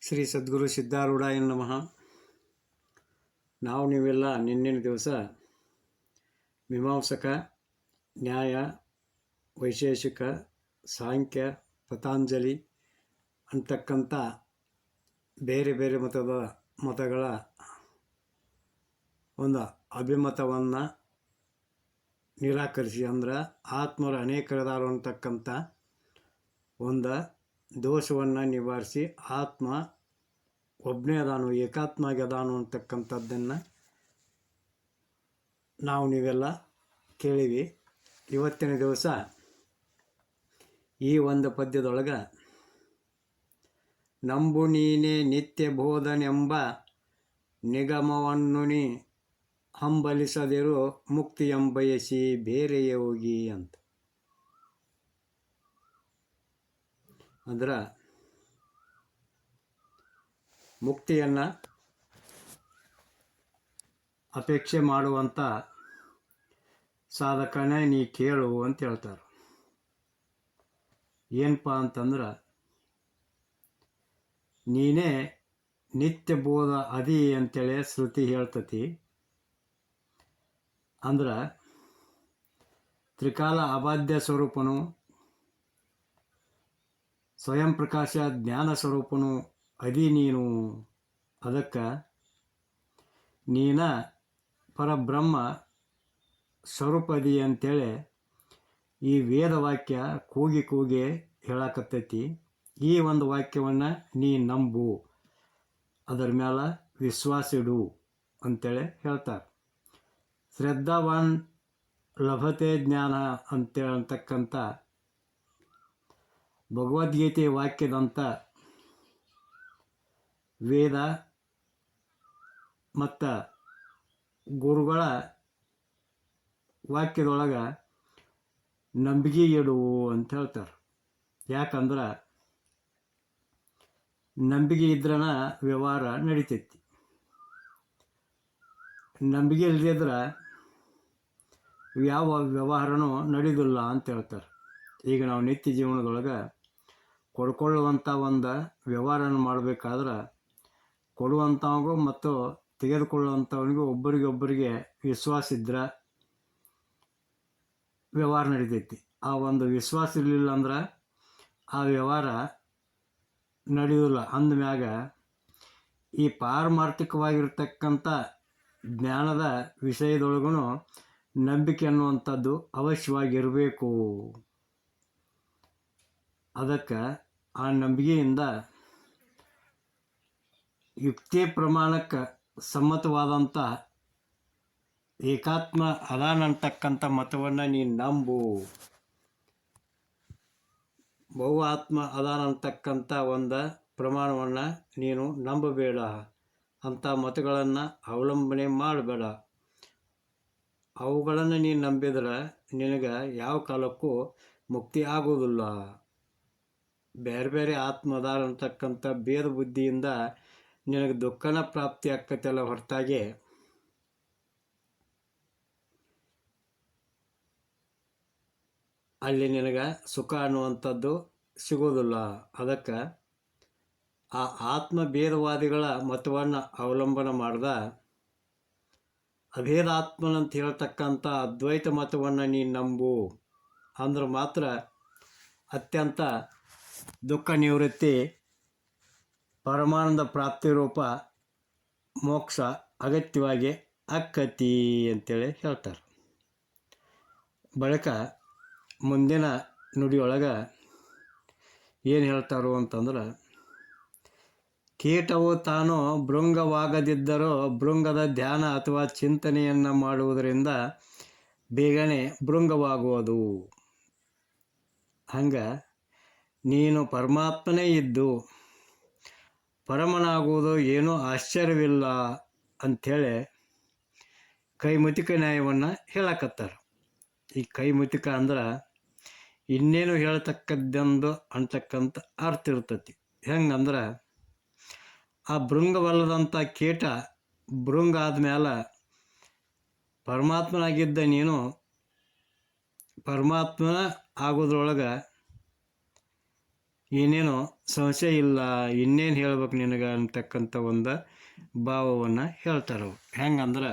ಶ್ರೀ ಸದ್ಗುರು ಸಿದ್ಧಾರೂಢಾಯ ನಮಃ. ನೀವೆಲ್ಲ ನಿನ್ನಿನ ದಿವಸ ಮೀಮಾಂಸಕ, ನ್ಯಾಯ, ವೈಶೇಷಿಕ, ಸಾಂಖ್ಯ, ಪತಾಂಜಲಿ ಅಂತಕ್ಕಂಥ ಬೇರೆ ಬೇರೆ ಮತಗಳ ಒಂದು ಅಭಿಮತವನ್ನು ನಿರಾಕರಿಸಿ, ಅಂದ್ರೆ ಆತ್ಮರು ಅನೇಕರದಾರು ಅಂತಕ್ಕಂಥ ಒಂದು ದೋಷವನ್ನು ನಿವಾರಿಸಿ ಆತ್ಮ ಒಬ್ಬನೇ ಅದಾನು, ಏಕಾತ್ಮಾಗಿ ಅದಾನು ಅಂತಕ್ಕಂಥದ್ದನ್ನು ನೀವೆಲ್ಲ ಕೇಳಿವಿ. ಇವತ್ತಿನ ದಿವಸ ಈ ಒಂದು ಪದ್ಯದೊಳಗೆ ನಂಬು ನೀನೇ ನಿತ್ಯ ಬೋಧನೆಂಬ ನಿಗಮವನ್ನುನಿ ಹಂಬಲಿಸದಿರು ಮುಕ್ತಿಯಂಬಯಸಿ ಬೇರೆಯೇ ಹೋಗಿ ಅಂತ. ಅಂದ್ರೆ ಮುಕ್ತಿಯನ್ನು ಅಪೇಕ್ಷೆ ಮಾಡುವಂಥ ಸಾಧಕನೇ ನೀ ಕೇಳು ಅಂತ ಹೇಳ್ತಾರೆ. ಏನಪ್ಪ ಅಂತಂದ್ರೆ, ನೀನೇ ನಿತ್ಯ ಬೋಧ ಅದಿ ಅಂತೇಳಿ ಶ್ರುತಿ ಹೇಳ್ತತಿ. ಅಂದ್ರೆ ತ್ರಿಕಾಲ ಅಬಾಧ್ಯ ಸ್ವರೂಪನು, ಸ್ವಯಂ ಪ್ರಕಾಶ ಜ್ಞಾನ ಸ್ವರೂಪನು ಅದಿ ನೀನು. ಅದಕ್ಕೆ ನೀನ ಪರಬ್ರಹ್ಮ ಸ್ವರೂಪದಿ ಅಂತೇಳಿ ಈ ವೇದವಾಕ್ಯ ಕೂಗಿ ಹೇಳಕತ್ತೈತಿ. ಈ ಒಂದು ವಾಕ್ಯವನ್ನು ನೀ ನಂಬು, ಅದರ ಮೇಲೆ ವಿಶ್ವಾಸ ಇಡು ಅಂತೇಳಿ ಹೇಳ್ತಾರೆ. ಶ್ರದ್ಧಾವಾನ್ ಲಭತೆ ಜ್ಞಾನ ಅಂತೇಳತಕ್ಕಂಥ ಭಗವದ್ಗೀತೆ ವಾಕ್ಯದಂಥ ವೇದ ಮತ್ತು ಗುರುಗಳ ವಾಕ್ಯದೊಳಗೆ ನಂಬಿಕೆ ಇಡು ಅಂತ ಹೇಳ್ತಾರೆ. ಯಾಕಂದ್ರೆ ನಂಬಿಕೆ ಇದ್ರನ ವ್ಯವಹಾರ ನಡಿತೈತಿ. ನಂಬಿಕೆ ಇಲ್ಲದಿದ್ರೆ ಯಾವ ವ್ಯವಹಾರನೂ ನಡೆಯೋದಿಲ್ಲ ಅಂತ ಹೇಳ್ತಾರೆ. ಈಗ ನಾವು ನಿತ್ಯ ಜೀವನದೊಳಗೆ ಕೊಡ್ಕೊಳ್ಳುವಂಥ ಒಂದು ವ್ಯವಹಾರನ ಮಾಡಬೇಕಾದ್ರೆ ಕೊಡುವಂಥವನಿಗೂ ಮತ್ತು ತೆಗೆದುಕೊಳ್ಳುವಂಥವನಿಗೂ ಒಬ್ಬರಿಗೆ ವಿಶ್ವಾಸ ಇದ್ರೆ ವ್ಯವಹಾರ ನಡಿತೈತಿ. ಆ ಒಂದು ವಿಶ್ವಾಸ ಇರಲಿಲ್ಲ ಅಂದ್ರೆ ಆ ವ್ಯವಹಾರ ನಡೆಯೋದಿಲ್ಲ. ಅಂದಮ್ಯಾಗ ಈ ಪಾರಮಾರ್ಥಿಕವಾಗಿರ್ತಕ್ಕಂಥ ಜ್ಞಾನದ ವಿಷಯದೊಳಗೂ ನಂಬಿಕೆ ಅನ್ನುವಂಥದ್ದು ಅವಶ್ಯವಾಗಿರಬೇಕು. ಅದಕ್ಕೆ ಆ ನಂಬಿಕೆಯಿಂದ ಯುಕ್ತಿ ಪ್ರಮಾಣಕ್ಕೆ ಸಮ್ಮತವಾದಂಥ ಏಕಾತ್ಮ ಅದಾನಂತಕ್ಕಂಥ ಮತವನ್ನು ನೀನು ನಂಬು. ಬಹು ಆತ್ಮ ಅದಾನಂತಕ್ಕಂಥ ಒಂದು ಪ್ರಮಾಣವನ್ನು ನೀನು ನಂಬಬೇಡ. ಅಂಥ ಮತಗಳನ್ನು ಅವಲಂಬನೆ ಮಾಡಬೇಡ. ಅವುಗಳನ್ನು ನೀನು ನಂಬಿದ್ರೆ ನಿನಗೆ ಯಾವ ಕಾಲಕ್ಕೂ ಮುಕ್ತಿ ಆಗೋದಿಲ್ಲ. ಬೇರೆ ಬೇರೆ ಆತ್ಮ ಅದಾರ ಅಂತಕ್ಕಂಥ ಭೇದ ಬುದ್ಧಿಯಿಂದ ನಿನಗೆ ದುಃಖನ ಪ್ರಾಪ್ತಿ ಆಕ್ಕತ್ತಲ್ಲ ಹೊರತಾಗಿ ಅಲ್ಲಿ ನಿನಗೆ ಸುಖ ಅನ್ನುವಂಥದ್ದು ಸಿಗೋದಿಲ್ಲ. ಅದಕ್ಕೆ ಆ ಆತ್ಮ ಭೇದವಾದಿಗಳ ಮತವನ್ನು ಅವಲಂಬನೆ ಮಾಡ್ದ ಅಭೇದಾತ್ಮನಂತ ಹೇಳ್ತಕ್ಕಂಥ ಅದ್ವೈತ ಮತವನ್ನು ನೀನು ನಂಬು. ಅಂದ್ರೆ ಮಾತ್ರ ಅತ್ಯಂತ ದುಃಖ ನಿವೃತ್ತಿ, ಪರಮಾನಂದ ಪ್ರಾಪ್ತಿ ರೂಪ ಮೋಕ್ಷ ಅಗತ್ಯವಾಗಿ ಅಕ್ಕತಿ ಅಂತೇಳಿ ಹೇಳ್ತಾರೆ. ಬಳಿಕ ಮುಂದಿನ ನುಡಿಯೊಳಗೆ ಏನು ಹೇಳ್ತಾರೋ ಅಂತಂದ್ರೆ, ಕೀಟವು ತಾನು ಭೃಂಗವಾಗದಿದ್ದರೂ ಭೃಂಗದ ಧ್ಯಾನ ಅಥವಾ ಚಿಂತನೆಯನ್ನು ಮಾಡುವುದರಿಂದ ಬೇಗನೆ ಭೃಂಗವಾಗುವುದು. ಹಂಗೆ ನೀನು ಪರಮಾತ್ಮನೇ ಇದ್ದು ಪರಮನಾಗುವುದು ಏನೂ ಆಶ್ಚರ್ಯವಿಲ್ಲ ಅಂಥೇಳಿ ಕೈಮುತಿಕ ನ್ಯಾಯವನ್ನು ಹೇಳಕತ್ತಾರೆ. ಈ ಕೈಮುತಿಕ ಅಂದ್ರೆ ಇನ್ನೇನು ಹೇಳ್ತಕ್ಕದ್ದೊಂದು ಅಂತಕ್ಕಂಥ ಅರ್ಥ ಇರ್ತತಿ. ಹೆಂಗಂದ್ರೆ, ಆ ಭೃಂಗವಲ್ಲದಂಥ ಕೀಟ ಭೃಂಗ ಆದಮೇಲೆ ಪರಮಾತ್ಮನಾಗಿದ್ದ ನೀನು ಪರಮಾತ್ಮನ ಆಗೋದ್ರೊಳಗೆ ಏನೇನೋ ಸಂಶಯ ಇಲ್ಲ, ಇನ್ನೇನು ಹೇಳ್ಬೇಕು ನಿನಗೆ ಅಂತಕ್ಕಂಥ ಒಂದು ಭಾವವನ್ನು ಹೇಳ್ತಾರೆ. ಹೆಂಗಂದ್ರೆ,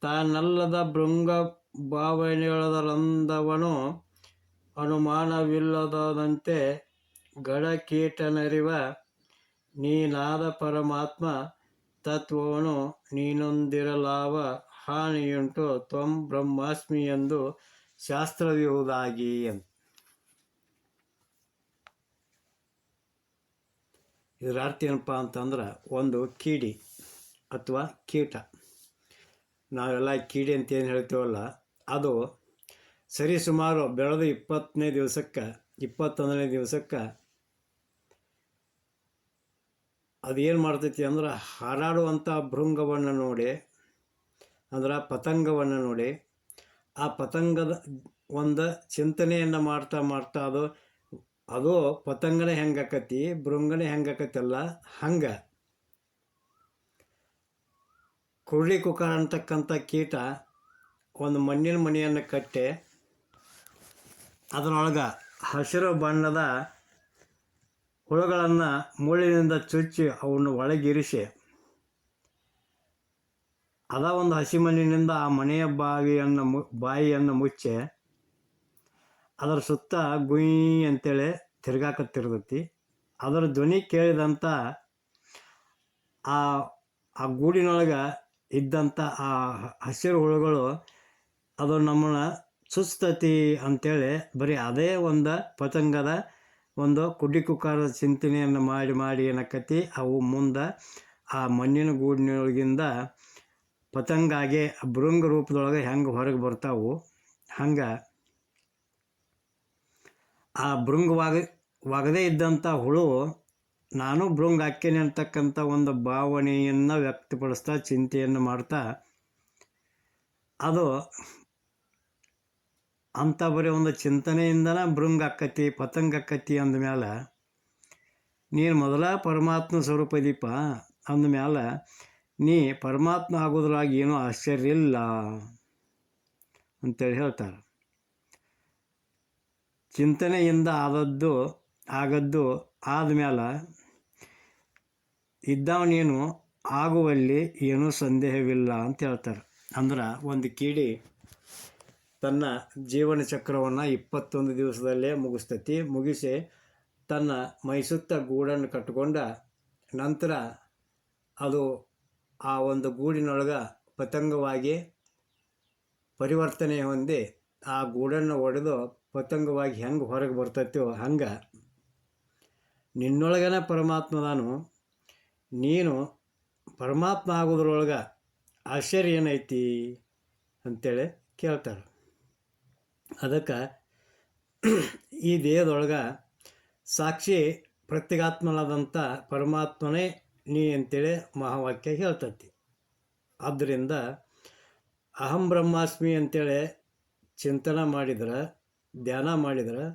ತಾನಲ್ಲದ ಭೃಂಗ ಭಾವನೆಗಳಂದವನು ಅನುಮಾನವಿಲ್ಲದಂತೆ ಗಡಕೀಟನರಿವ ನೀನಾದ ಪರಮಾತ್ಮ ತತ್ವವನ್ನು ನೀನೊಂದಿರಲಾವ ಹಾನಿಯುಂಟು ತ್ವಂ ಬ್ರಹ್ಮಾಸ್ಮಿ ಎಂದು ಶಾಸ್ತ್ರವಿರುವುದಾಗಿ ಅಂತ. ಇದರ ಅರ್ಥ ಏನಪ್ಪ ಅಂತಂದ್ರೆ, ಒಂದು ಕೀಡಿ ಅಥವಾ ಕೀಟ, ನಾವೆಲ್ಲ ಕೀಡಿ ಅಂತ ಏನು ಹೇಳ್ತೀವಲ್ಲ, ಅದು ಸರಿಸುಮಾರು ಬೆಳೆದು 21ನೇ ದಿವಸಕ್ಕೆ ಅದೇನು ಮಾಡ್ತೈತಿ ಅಂದ್ರೆ, ಹಾರಾಡುವಂಥ ಭೃಂಗವನ್ನು ನೋಡಿ, ಅಂದ್ರೆ ಪತಂಗವನ್ನು ನೋಡಿ, ಆ ಪತಂಗದ ಒಂದು ಚಿಂತನೆಯನ್ನು ಮಾಡ್ತಾ ಅದು ಪತಂಗನೇ ಹೆಂಗಾಕತಿ, ಭೃಂಗನೇ ಹೆಂಗಾಕತ್ತಲ್ಲ, ಹಂಗೆ ಕುರುಳಿ ಕುಕಾರ ಅಂತಕ್ಕಂಥ ಕೀಟ ಒಂದು ಮಣ್ಣಿನ ಮನೆಯನ್ನು ಕಟ್ಟಿ ಅದರೊಳಗೆ ಹಸಿರು ಬಣ್ಣದ ಹುಳುಗಳನ್ನು ಮುಳ್ಳಿನಿಂದ ಚುಚ್ಚಿ ಅವನ್ನು ಒಳಗಿರಿಸಿ ಒಂದು ಹಸಿ ಮಣ್ಣಿನಿಂದ ಆ ಮನೆಯ ಬಾಯಿಯನ್ನು ಮುಚ್ಚಿ ಅದರ ಸುತ್ತ ಗುಯ್ ಅಂತೇಳಿ ತಿರ್ಗಾಕತ್ತಿರ್ತೈತಿ. ಅದರ ಧ್ವನಿ ಕೇಳಿದಂಥ ಆ ಗೂಡಿನೊಳಗೆ ಇದ್ದಂಥ ಆ ಹಸಿರು ಹುಳುಗಳು ಅದು ನಮ್ಮನ್ನು ಚುಚ್ತತಿ ಅಂತೇಳಿ ಬರೀ ಅದೇ ಒಂದು ಪತಂಗದ ಒಂದು ಕುಡ್ಡಿ ಕುಕ್ಕಾರದ ಚಿಂತನೆಯನ್ನು ಮಾಡಿ ಏನಕ್ಕತಿ, ಅವು ಮುಂದೆ ಆ ಮಣ್ಣಿನ ಗೂಡಿನೊಳಗಿಂದ ಪತಂಗಾಗೆ ಭೃಂಗ ರೂಪದೊಳಗೆ ಹೆಂಗೆ ಹೊರಗೆ ಬರ್ತಾವು, ಹಂಗೆ ಆ ಒಗದೇ ಇದ್ದಂಥ ಹುಳು ನಾನು ಭೃಂಗ ಹಾಕ್ತೇನೆ ಅಂತಕ್ಕಂಥ ಒಂದು ಭಾವನೆಯನ್ನು ವ್ಯಕ್ತಪಡಿಸ್ತಾ ಚಿಂತೆಯನ್ನು ಮಾಡ್ತಾ ಅದು ಅಂಥ ಬರೀ ಒಂದು ಚಿಂತನೆಯಿಂದನೇ ಭೃಂಗ ಆಕ್ಕತಿ ಪತಂಗ ಆಕ್ಕತಿ ಅಂದಮೇಲೆ ನೀನು ಮೊದಲ ಪರಮಾತ್ಮ ಸ್ವರೂಪ ಇದೀಪ ಅಂದಮೇಲೆ ನೀ ಪರಮಾತ್ಮ ಆಗೋದ್ರಾಗ ಏನೂ ಆಶ್ಚರ್ಯ ಇಲ್ಲ ಅಂತೇಳಿ ಹೇಳ್ತಾರೆ. ಚಿಂತನೆಯಿಂದ ಆಗದ್ದು ಆದಮೇಲೆ ನೀನು ಆಗುವಲ್ಲಿ ಏನೂ ಸಂದೇಹವಿಲ್ಲ ಅಂತ ಹೇಳ್ತಾರೆ. ಅಂದ್ರೆ ಒಂದು ಕೀಡಿ ತನ್ನ ಜೀವನ ಚಕ್ರವನ್ನು 21 ದಿವಸದಲ್ಲೇ ಮುಗಿಸಿ ತನ್ನ ಮೈಸುತ್ತ ಗೂಡನ್ನು ಕಟ್ಟಿಕೊಂಡ ನಂತರ ಅದು ಆ ಒಂದು ಗೂಡಿನೊಳಗೆ ಪತಂಗವಾಗಿ ಪರಿವರ್ತನೆ ಹೊಂದಿ ಆ ಗೂಡನ್ನು ಒಡೆದು ಪತಂಗವಾಗಿ ಹೆಂಗೆ ಹೊರಗೆ ಬರ್ತೈತೋ ಹಂಗೆ ನಿನ್ನೊಳಗನ ಪರಮಾತ್ಮದಾನು, ನೀನು ಪರಮಾತ್ಮ ಆಗೋದ್ರೊಳಗೆ ಆಶ್ಚರ್ಯ ಏನೈತಿ ಅಂತೇಳಿ ಕೇಳ್ತಾರೆ. ಅದಕ್ಕೆ ಈ ದೇಹದೊಳಗೆ ಸಾಕ್ಷಿ ಪ್ರತ್ಯೇಗಾತ್ಮನಾದಂಥ ಪರಮಾತ್ಮನೇ ನೀ ಅಂತೇಳಿ ಮಹಾವಾಕ್ಯ ಹೇಳ್ತೈತಿ. ಆದ್ದರಿಂದ ಅಹಂ ಬ್ರಹ್ಮಾಸ್ಮಿ ಅಂತೇಳಿ ಚಿಂತನೆ ಮಾಡಿದ್ರೆ, ಧ್ಯಾನ ಮಾಡಿದ್ರೆ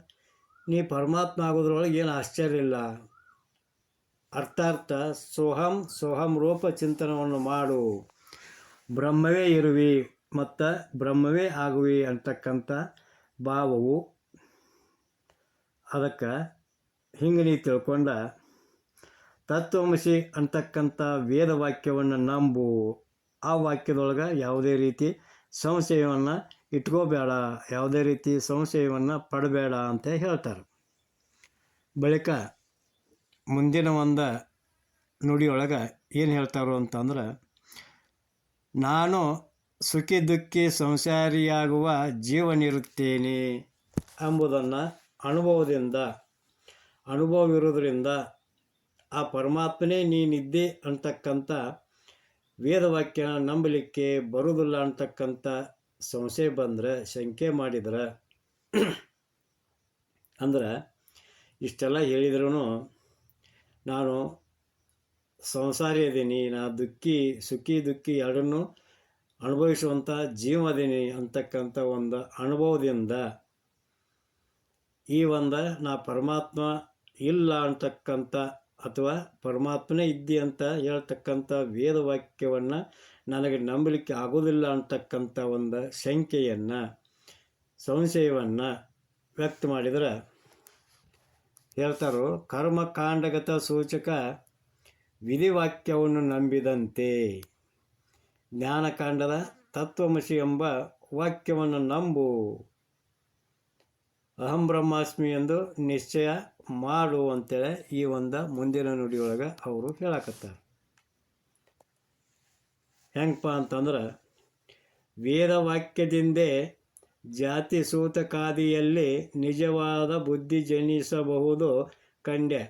ನೀ ಪರಮಾತ್ಮ ಆಗೋದ್ರೊಳಗೆ ಏನು ಆಶ್ಚರ್ಯ ಇಲ್ಲ. ಅರ್ಥಾರ್ಥ ಸೋಹಂ ರೂಪ ಚಿಂತನವನ್ನು ಮಾಡು, ಬ್ರಹ್ಮವೇ ಇರುವಿ ಮತ್ತು ಬ್ರಹ್ಮವೇ ಆಗುವಿ ಅಂತಕ್ಕಂಥ ಭಾವವು. ಅದಕ್ಕೆ ಹಿಂಗೆ ನೀ ತಿಳ್ಕೊಂಡ ತತ್ವಮಸಿ ಅಂತಕ್ಕಂಥ ವೇದ ವಾಕ್ಯವನ್ನು ನಂಬು. ಆ ವಾಕ್ಯದೊಳಗೆ ಯಾವುದೇ ರೀತಿ ಸಂಶಯವನ್ನು ಇಟ್ಕೋಬೇಡ, ಯಾವುದೇ ರೀತಿ ಸಂಶಯವನ್ನು ಪಡಬೇಡ ಅಂತ ಹೇಳ್ತಾರೆ. ಬಳಿಕ ಮುಂದಿನ ಒಂದು ನುಡಿಯೊಳಗೆ ಏನು ಹೇಳ್ತಾರೋ ಅಂತಂದ್ರೆ, ನಾನು ಸುಖಿ ದುಃಖಿ ಸಂಸಾರಿಯಾಗುವ ಜೀವನಿರುತ್ತೇನೆ ಎಂಬುದನ್ನು ಅನುಭವವಿರೋದ್ರಿಂದ ಆ ಪರಮಾತ್ಮನೇ ನೀನಿದ್ದೆ ಅಂತಕ್ಕಂಥ ವೇದವಾಕ್ಯ ನಂಬಲಿಕ್ಕೆ ಬರುವುದಿಲ್ಲ ಅಂತಕ್ಕಂಥ ಸಂಶಯ ಬಂದರೆ, ಶಂಕೆ ಮಾಡಿದ್ರೆ ಅಂದ್ರೆ ಇಷ್ಟೆಲ್ಲ ಹೇಳಿದ್ರೂ ನಾನು ಸಂಸಾರಿ ಅದೀನಿ, ನಾ ಸುಖಿ ದುಃಖಿ ಎರಡನ್ನೂ ಅನುಭವಿಸುವಂಥ ಜೀವ ಅದೀನಿ ಅಂತಕ್ಕಂಥ ಒಂದು ಅನುಭವದಿಂದ ಈ ನಾ ಪರಮಾತ್ಮ ಇಲ್ಲ ಅಂತಕ್ಕಂಥ ಅಥವಾ ಪರಮಾತ್ಮನೇ ಇದ್ದಿ ಅಂತ ಹೇಳ್ತಕ್ಕಂಥ ವೇದವಾಕ್ಯವನ್ನು ನನಗೆ ನಂಬಲಿಕ್ಕೆ ಆಗೋದಿಲ್ಲ ಅಂತಕ್ಕಂಥ ಒಂದು ಸಂಶಯವನ್ನು ವ್ಯಕ್ತ ಮಾಡಿದರೆ ಹೇಳ್ತಾರೋ, ಕರ್ಮಕಾಂಡಗತ ಸೂಚಕ ವಿಧಿವಾಕ್ಯವನ್ನು ನಂಬಿದಂತೆ. ಜ್ಞಾನಕಾಂಡದ ತತ್ವಮಸಿ ಎಂಬ ವಾಕ್ಯವನ್ನು ನಂಬು, ಅಹಂ ಬ್ರಹ್ಮಾಸ್ಮಿ ಎಂದು ನಿಶ್ಚಯ ಮಾಡು ಅಂತೇಳಿ ಈ ಒಂದು ಮುಂದಿನ ನುಡಿಯೊಳಗೆ ಅವರು ಹೇಳಕತ್ತಾರೆ. ಹೆಂಗಪ್ಪ ಅಂತಂದ್ರೆ, ವೇದವಾಕ್ಯದಿಂದೇ ಜಾತಿ ಸೂತಕಾದಿಯಲ್ಲಿ ನಿಜವಾದ ಬುದ್ಧಿ ಜನಿಸಬಹುದು ಕಂಡೆ.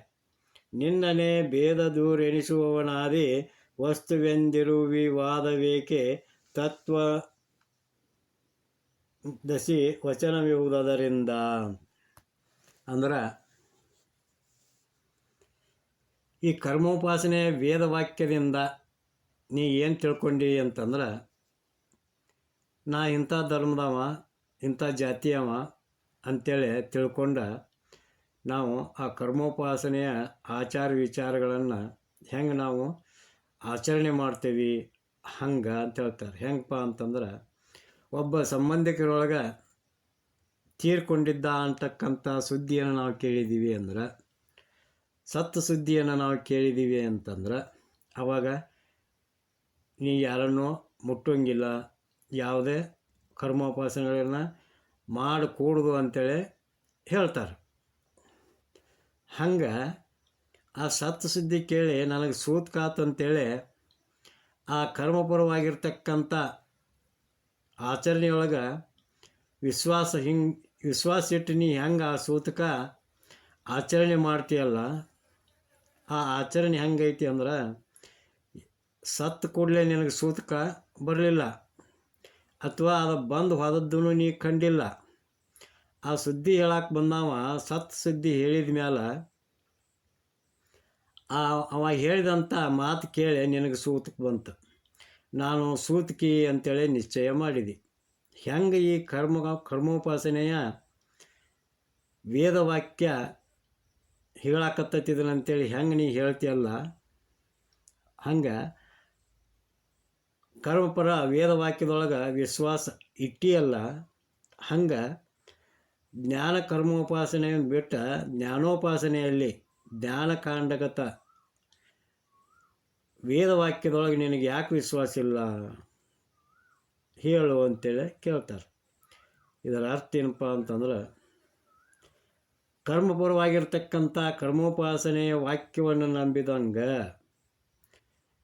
ನಿನ್ನನೆ ಭೇದ ದೂರೆನಿಸುವವನಾದಿ ವಸ್ತುವೆಂದಿರುವಿ ವಾದವೇಕೆ ತತ್ವ ದಸಿ ವಚನವಿರುವುದರಿಂದ. ಅಂದ್ರೆ ಈ ಕರ್ಮೋಪಾಸನೆ ವೇದವಾಕ್ಯದಿಂದ ನೀ ಏನು ತಿಳ್ಕೊಂಡಿ ಅಂತಂದ್ರೆ, ನಾ ಇಂಥ ಧರ್ಮದವ, ಇಂಥ ಜಾತಿಯವ ಅಂಥೇಳಿ ತಿಳ್ಕೊಂಡ ನಾವು ಆ ಕರ್ಮೋಪಾಸನೆಯ ಆಚಾರ ವಿಚಾರಗಳನ್ನು ಹೆಂಗೆ ನಾವು ಆಚರಣೆ ಮಾಡ್ತೀವಿ ಹಂಗೆ ಅಂತ ಹೇಳ್ತಾರೆ. ಹೆಂಗಪ್ಪ ಅಂತಂದ್ರೆ, ಒಬ್ಬ ಸಂಬಂಧಿಕರೊಳಗೆ ತೀರ್ಕೊಂಡಿದ್ದ ಅಂತಕ್ಕಂಥ ಸುದ್ದಿಯನ್ನು ನಾವು ಕೇಳಿದ್ದೀವಿ ಅಂದ್ರೆ, ಸತ್ತು ಸುದ್ದಿಯನ್ನು ನಾವು ಕೇಳಿದ್ದೀವಿ ಅಂತಂದ್ರೆ, ಆವಾಗ ನೀ ಯಾರನ್ನೂ ಮುಟ್ಟೋಂಗಿಲ್ಲ, ಯಾವುದೇ ಕರ್ಮೋಪಾಸನೆಗಳನ್ನು ಮಾಡಿಕೂಡ್ದು ಅಂತೇಳಿ ಹೇಳ್ತಾರೆ. ಹಂಗೆ ಆ ಸತ್ತು ಸುದ್ದಿ ಕೇಳಿ ನನಗೆ ಸೂತ್ಕಾತು ಅಂತೇಳಿ ಆ ಕರ್ಮಪರವಾಗಿರ್ತಕ್ಕಂಥ ಆಚರಣೆಯೊಳಗೆ ವಿಶ್ವಾಸ ಇಟ್ಟು ನೀ ಹೆಂಗೆ ಆ ಸೂತಕ ಆಚರಣೆ ಮಾಡ್ತೀಯಲ್ಲ, ಆ ಆಚರಣೆ ಹೆಂಗೈತಿ ಅಂದ್ರೆ, ಸತ್ತು ಕೂಡಲೇ ನಿನಗೆ ಸೂತಕ ಬರಲಿಲ್ಲ, ಅಥವಾ ಅದು ಬಂದು ಹೋದದ್ದೂ ನೀ ಕಂಡಿಲ್ಲ. ಆ ಸುದ್ದಿ ಹೇಳಕ್ಕೆ ಬಂದವ ಸತ್ತು ಸುದ್ದಿ ಹೇಳಿದ ಮೇಲೆ ಅವ ಹೇಳಿದಂಥ ಮಾತು ಕೇಳಿ ನಿನಗೆ ಸೂತಕ ಬಂತು, ನಾನು ಸೂತಕಿ ಅಂತೇಳಿ ನಿಶ್ಚಯ ಮಾಡಿದೆ. ಹೆಂಗೆ ಈ ಕರ್ಮೋಪಾಸನೆಯ ವೇದವಾಕ್ಯ ಹೇಳಕತ್ತೈತಿದನಂತೇಳಿ ಹೆಂಗೆ ನೀ ಹೇಳ್ತೀಯಲ್ಲ, ಹಂಗೆ ಕರ್ಮಪರ ವೇದವಾಕ್ಯದೊಳಗೆ ವಿಶ್ವಾಸ ಇಟ್ಟಿಯಲ್ಲ, ಹಂಗೆ ಜ್ಞಾನ ಕರ್ಮೋಪಾಸನೆಯನ್ನು ಬಿಟ್ಟ ಜ್ಞಾನೋಪಾಸನೆಯಲ್ಲಿ ಜ್ಞಾನಕಾಂಡಗತ ವೇದವಾಕ್ಯದೊಳಗೆ ನಿನಗೆ ಯಾಕೆ ವಿಶ್ವಾಸ ಇಲ್ಲ ಹೇಳು ಅಂತೇಳಿ ಕೇಳ್ತಾರೆ. ಇದರ ಅರ್ಥ ಏನಪ್ಪ ಅಂತಂದ್ರೆ, ಕರ್ಮಪರವಾಗಿರ್ತಕ್ಕಂಥ ಕರ್ಮೋಪಾಸನೆಯ ವಾಕ್ಯವನ್ನು ನಂಬಿದಂಗೆ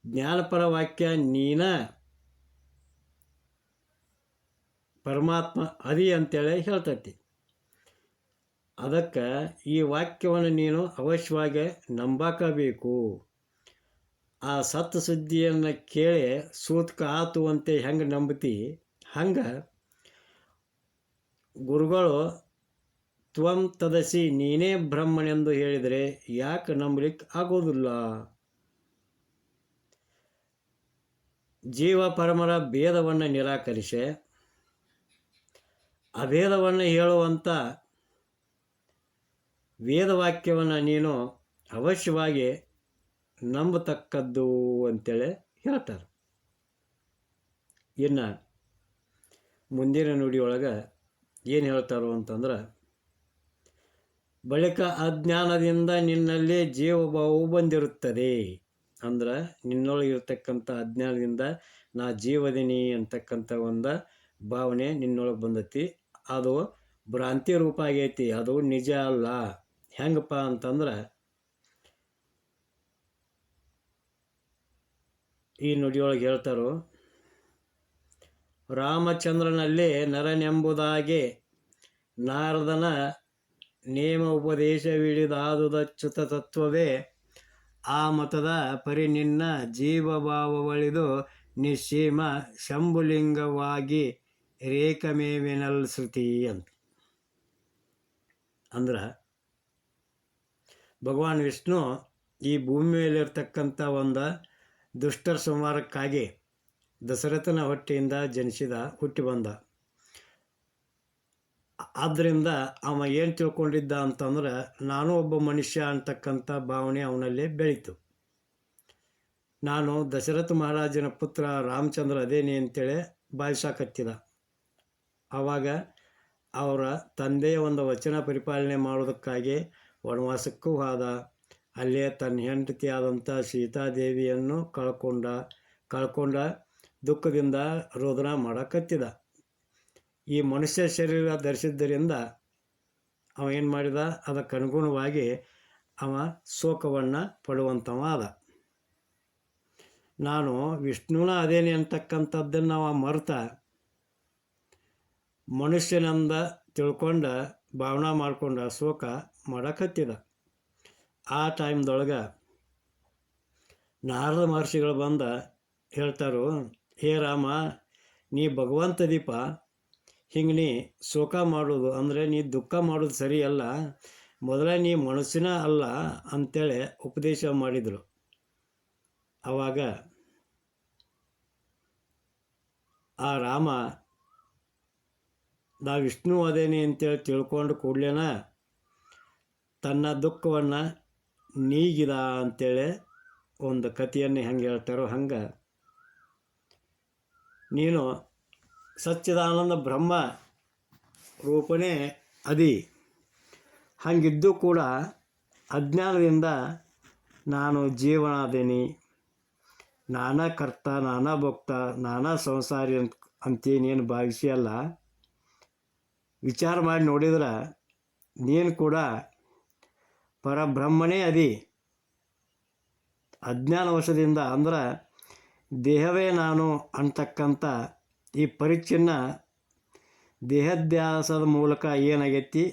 ಜ್ಞಾನಪರ ವಾಕ್ಯ ನೀನ ಪರಮಾತ್ಮ ಅದಿ ಅಂತೇಳಿ ಹೇಳ್ತೈತಿ. ಅದಕ್ಕೆ ಈ ವಾಕ್ಯವನ್ನು ನೀನು ಅವಶ್ಯವಾಗಿ ನಂಬಕಬೇಕು. ಆ ಸತ್ತು ಸುದ್ದಿಯನ್ನು ಕೇಳಿ ಸೂತಕ ಆತು ಅಂತ ಹೆಂಗೆ ನಂಬ್ತಿ, ಹಂಗೆ ಗುರುಗಳು ತ್ವಂ ತದಸಿ ನೀನೇ ಬ್ರಹ್ಮನೆಂದು ಹೇಳಿದರೆ ಯಾಕೆ ನಂಬಲಿಕ್ಕೆ ಆಗೋದಿಲ್ಲ? ಜೀವ ಪರಮರ ಭೇದವನ್ನು ನಿರಾಕರಿಸಿ ಅಭೇದವನ್ನು ಹೇಳುವಂಥ ವೇದವಾಕ್ಯವನ್ನು ನೀನು ಅವಶ್ಯವಾಗಿ ನಂಬತಕ್ಕದ್ದು ಅಂತೇಳಿ ಹೇಳ್ತಾರೆ. ಇನ್ನು ಮುಂದಿನ ನುಡಿಯೊಳಗೆ ಏನು ಹೇಳ್ತಾರೋ ಅಂತಂದ್ರೆ, ಬಳಿಕ ಅಜ್ಞಾನದಿಂದ ನಿನ್ನಲ್ಲಿ ಜೀವಭಾವವು ಬಂದಿರುತ್ತದೆ. ಅಂದ್ರೆ ನಿನ್ನೊಳಗಿರ್ತಕ್ಕಂಥ ಅಜ್ಞಾನದಿಂದ ನಾ ಜೀವದಿನಿ ಅಂತಕ್ಕಂಥ ಒಂದು ಭಾವನೆ ನಿನ್ನೊಳಗೆ ಬಂದೈತಿ. ಅದು ಭ್ರಾಂತಿ ರೂಪ ಆಗೈತಿ, ಅದು ನಿಜ ಅಲ್ಲ. ಹೆಂಗಪ್ಪ ಅಂತಂದ್ರೆ, ಈ ನುಡಿಯೊಳಗೆ ಹೇಳ್ತಾರೋ, ರಾಮಚಂದ್ರನಲ್ಲಿ ನರನೆಂಬುದಾಗಿ ನಾರದನ ನೇಮ ಉಪದೇಶವಿಳಿದಾದುದಚ್ಯುತ ತತ್ವವೇ ಆ ಮತದ ಪರಿ ನಿನ್ನ ಜೀವಭಾವವಳಿದು ನಿಶ್ಚೀಮ ಶಂಭುಲಿಂಗವಾಗಿ ರೇಖಮೇವಿನಲ್ ಶ್ರುತಿ ಅಂತ. ಅಂದ್ರೆ ಭಗವಾನ್ ವಿಷ್ಣು ಈ ಭೂಮಿ ಮೇಲಿರ್ತಕ್ಕಂಥ ಒಂದು ದುಷ್ಟರ ಸಂಹಾರಕ್ಕಾಗಿ ದಶರಥನ ಹೊಟ್ಟೆಯಿಂದ ಹುಟ್ಟಿ ಬಂದ. ಆದ್ದರಿಂದ ಅವ ಏನು ತಿಳ್ಕೊಂಡಿದ್ದ ಅಂತಂದ್ರೆ, ನಾನು ಒಬ್ಬ ಮನುಷ್ಯ ಅಂತಕ್ಕಂಥ ಭಾವನೆ ಅವನಲ್ಲಿ ಬೆಳೀತು. ನಾನು ದಶರಥ ಮಹಾರಾಜನ ಪುತ್ರ ರಾಮಚಂದ್ರ ಅದೇನೆ ಅಂತೇಳಿ ಭಾವಿಸಾಕತ್ತಿದ. ಆವಾಗ ಅವರ ತಂದೆಯ ಒಂದು ವಚನ ಪರಿಪಾಲನೆ ಮಾಡೋದಕ್ಕಾಗಿ ವನವಾಸಕ್ಕೂ ಹೋದ. ಅಲ್ಲೇ ತನ್ನ ಹೆಂಡತಿಯಾದಂಥ ಸೀತಾದೇವಿಯನ್ನು ಕಳ್ಕೊಂಡ ದುಃಖದಿಂದ ರೋದನ ಮಾಡಕತ್ತಿದ. ಈ ಮನುಷ್ಯ ಶರೀರ ಧರಿಸಿದ್ದರಿಂದ ಅವ ಏನು ಮಾಡಿದ, ಅದಕ್ಕನುಗುಣವಾಗಿ ಅವ ಶೋಕವನ್ನು ಪಡುವಂಥವ ಆದ. ನಾನು ವಿಷ್ಣುನ ಅದೇನೆ ಅಂತಕ್ಕಂಥದ್ದನ್ನು ಅವ ಮರೆತ ಮನುಷ್ಯನಿಂದ ತಿಳ್ಕೊಂಡ ಭಾವನಾ ಮಾಡಿಕೊಂಡ ಶೋಕ ಮಾಡಕತ್ತಿದ. ಆ ಟೈಮ್ದೊಳಗೆ ನಾರದ ಮಹರ್ಷಿಗಳು ಬಂದ ಹೇಳ್ತಾರೋ, ಹೇ ರಾಮ, ನೀ ಭಗವಂತ ದೀಪ, ಹಿಂಗೆ ನೀ ಶೋಕ ಮಾಡೋದು ಅಂದರೆ ನೀ ದುಃಖ ಮಾಡೋದು ಸರಿಯಲ್ಲ, ಮೊದಲೇ ನೀ ಮನಸ್ಸಿನ ಅಲ್ಲ ಅಂಥೇಳಿ ಉಪದೇಶ ಮಾಡಿದರು. ಆವಾಗ ಆ ರಾಮ ನಾ ವಿಷ್ಣು ಅದೇನೆ ಅಂತೇಳಿ ತಿಳ್ಕೊಂಡು ಕೂಡ್ಲೇನ ತನ್ನ ದುಃಖವನ್ನು ನೀಗಿದ ಅಂಥೇಳಿ ಒಂದು ಕಥೆಯನ್ನು ಹೆಂಗೆ ಹೇಳ್ತಾರೋ ಹಂಗೆ ನೀನು ಸಚ್ಚಿದಾನಂದ ಬ್ರಹ್ಮ ರೂಪನೇ ಅದಿ. ಹಂಗಿದ್ದು ಕೂಡ ಅಜ್ಞಾನದಿಂದ ನಾನು ಜೀವನ ಅದೇನಿ, ನಾನಾ ಕರ್ತ, ನಾನಾ ಭಕ್ತ, ನಾನಾ ಸಂಸಾರಿ ಅಂತೇನೇನು ಭಾವಿಸಿ ಅಲ್ಲ, ವಿಚಾರ ಮಾಡಿ ನೋಡಿದ್ರೆ ನೀನು ಕೂಡ ಪರಬ್ರಹ್ಮನೇ ಅದಿ. ಅಜ್ಞಾನ ವಶದಿಂದ ಅಂದ್ರೆ ದೇಹವೇ ನಾನು ಅಂತಕ್ಕಂಥ ಈ ಪರಿಚ್ಛಿನ್ನ ದೇಹಧ್ಯಾಸದ ಮೂಲಕ ಏನಾಗೈತಿ,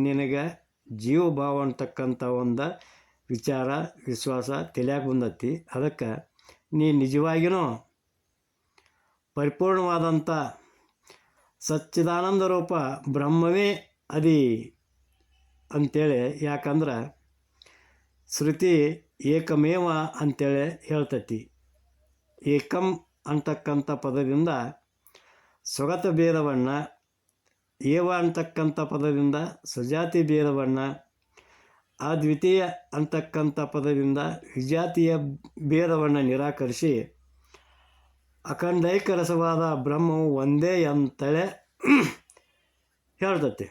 ನಿನಗೆ ಜೀವಭಾವ ಅಂತಕ್ಕಂಥ ಒಂದು ವಿಚಾರ ವಿಶ್ವಾಸ ತಿಳಿಯಾಕೆ ಬಂದತಿ. ಅದಕ್ಕೆ ನೀ ನಿಜವಾಗಿಯೂ ಪರಿಪೂರ್ಣವಾದಂಥ ಸಚ್ಚಿದಾನಂದ ರೂಪ ಬ್ರಹ್ಮವೇ ಅದಿ ಅಂಥೇಳಿ. ಯಾಕಂದ್ರೆ ಶ್ರುತಿ ಏಕಮೇವ ಅಂಥೇಳಿ ಹೇಳ್ತತಿ. ಏಕಂ ಅಂತಕ್ಕಂಥ ಪದದಿಂದ ಸ್ವಗತ ಭೇದವನ್ನು, ಏವ ಅಂತಕ್ಕಂಥ ಪದದಿಂದ ಸಜಾತಿ ಭೇದವನ್ನು, ಅದ್ವಿತೀಯ ಅಂತಕ್ಕಂಥ ಪದದಿಂದ ವಿಜಾತಿಯ ಭೇದವನ್ನು ನಿರಾಕರಿಸಿ ಅಖಂಡೈಕ ರಸವಾದ ಬ್ರಹ್ಮವು ಒಂದೇ ಅಂತೇಳಿ ಹೇಳ್ತತಿ.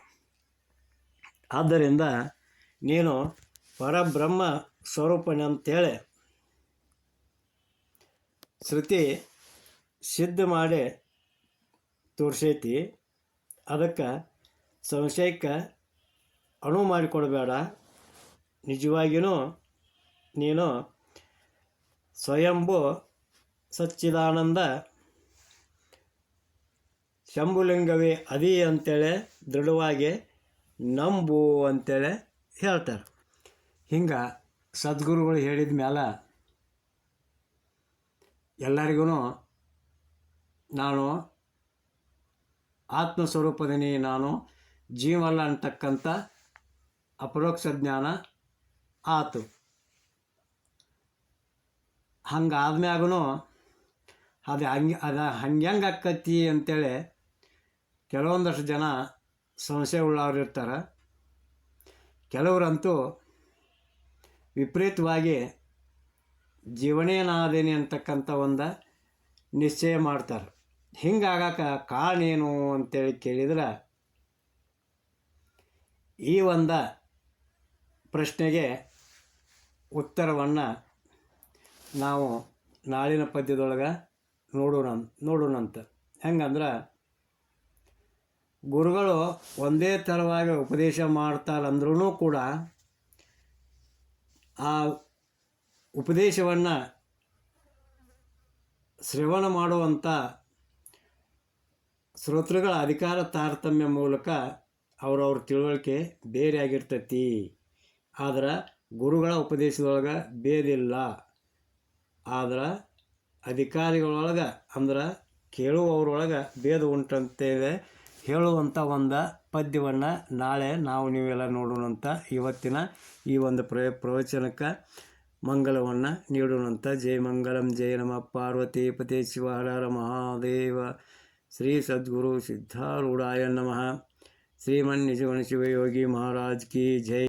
ಆದ್ದರಿಂದ ನೀನು ಪರಬ್ರಹ್ಮ ಸ್ವರೂಪನೆ ಅಂತೇಳಿ ಶ್ರುತಿ ಸಿದ್ಧ ಮಾಡಿ ತೋರಿಸೈತಿ. ಅದಕ್ಕೆ ಸಂಶಯಕ್ಕೆ ಅಣು ಮಾಡಿಕೊಡಬೇಡ. ನಿಜವಾಗಿಯೂ ನೀನು ಸ್ವಯಂಭೂ ಸಚ್ಚಿದಾನಂದ ಶಂಭುಲಿಂಗವೇ ಅದಿ ಅಂತೇಳಿ ದೃಢವಾಗಿ ನಂಬು ಅಂತೇಳಿ ಹೇಳ್ತಾರೆ. ಹಿಂಗೆ ಸದ್ಗುರುಗಳು ಹೇಳಿದ ಮೇಲೆ ಎಲ್ಲರಿಗೂ ನಾನು ಆತ್ಮಸ್ವರೂಪದೀನಿ, ನಾನು ಜೀವಲ್ಲ ಅಂತಕ್ಕಂಥ ಅಪರೋಕ್ಷ ಜ್ಞಾನ ಆತು. ಹಂಗಾದ್ಮ್ಯಾಗೂ ಅದು ಹಂಗೆ ಆಕ್ಕತಿ ಅಂತೇಳಿ ಕೆಲವೊಂದಷ್ಟು ಜನ ಸಂಶಯ ಉಳ್ಳವ್ರು ಇರ್ತಾರೆ. ಕೆಲವರಂತೂ ವಿಪರೀತವಾಗಿ ಜೀವನೇನಾದೇನಿ ಅಂತಕ್ಕಂಥ ಒಂದು ನಿಶ್ಚಯ ಮಾಡ್ತಾರೆ. ಹಿಂಗಾಗಕ್ಕೆ ಕಾರಣ ಏನು ಅಂತೇಳಿ ಕೇಳಿದ್ರೆ, ಈ ಒಂದು ಪ್ರಶ್ನೆಗೆ ಉತ್ತರವನ್ನು ನಾವು ನಾಳಿನ ಪದ್ಯದೊಳಗೆ ನೋಡೋಣಂತ. ಹೆಂಗಂದ್ರೆ, ಗುರುಗಳು ಒಂದೇ ಥರವಾಗಿ ಉಪದೇಶ ಮಾಡ್ತಾರಂದ್ರೂ ಕೂಡ ಆ ಉಪದೇಶವನ್ನು ಶ್ರವಣ ಮಾಡುವಂಥ ಶ್ರೋತೃಗಳ ಅಧಿಕಾರ ತಾರತಮ್ಯ ಮೂಲಕ ಅವ್ರವ್ರ ತಿಳುವಳಿಕೆ ಬೇರೆ ಆಗಿರ್ತೈತಿ. ಆದ್ರೆ ಗುರುಗಳ ಉಪದೇಶದೊಳಗೆ ಭೇದಿಲ್ಲ. ಆದ್ರೆ ಅಧಿಕಾರಿಗಳೊಳಗೆ ಅಂದ್ರೆ ಕೇಳುವವರೊಳಗೆ ಭೇದ ಉಂಟಂತೇಳಿ ಹೇಳುವಂಥ ಒಂದು ಪದ್ಯವನ್ನು ನಾಳೆ ನಾವು ನೀವೆಲ್ಲ ನೋಡೋಣಂತ. ಇವತ್ತಿನ ಈ ಒಂದು ಪ್ರವಚನಕ್ಕೆ ಮಂಗಲವನ್ನು ನೀಡೋಣಂತ. ಜಯ ಮಂಗಲಂ, ಜಯ ನಮಃ ಪಾರ್ವತಿ ಪತಿ ಶಿವ ಹರ ಹರ ಮಹಾದೇವ. ಶ್ರೀ ಸದ್ಗುರು ಸಿದ್ಧಾರೂಢಾಯ ನಮಃ. ಶ್ರೀಮನ್ ನಿಜಗುಣ ಶಿವಯೋಗಿ ಮಹಾರಾಜ್ ಕಿ ಜೈ.